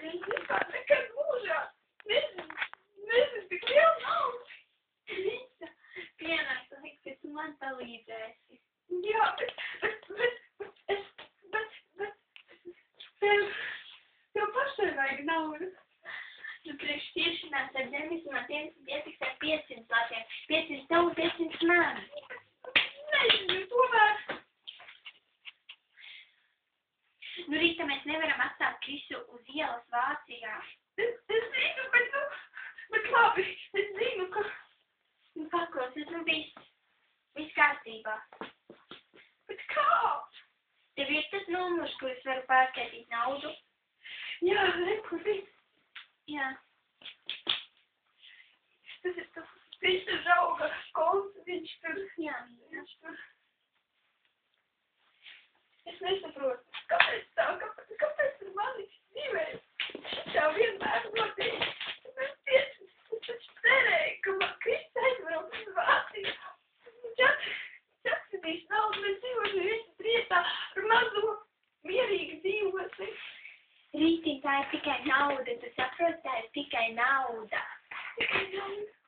Viņš vispār nekad mūžā nezinu tik lielu naudu. Visa pienāks laiks, ka tu man palīdzēsi. Jā, tev pašai vajag naudu. Nu, priekš ķiršanās ar Denis man pietiks ar 500 latiem. 500 tev, 500 man. Nezinu, tomēr. Nu, rīta mēs nevaram atstāt Krisu uz ielas Vācijā. Es zinu, bet labi, es zinu, ka... Nu, paklausies, nu viss kārtībā. Bet kā? Tev ir tas numurs, kur es varu pārskaitīt naudu? Jā, kur ir? Jā. Tas ir tas Krista žauga konts, viņš tur... Jā. Viņš tur... Es nesaprotu, kāpēc tā, kāpēc tur mani dzīvē šitā vienmēr notiek. Es taču cerēju, ka man Krista aizbrauc uz Vāciju. Čaksidīs naudu, mēs dzīvosim visi priecā ar mazo mierīgi dzīvosim. Rītī, tā ir tikai nauda, tu saproti, tā ir tikai nauda. Tikai nauda.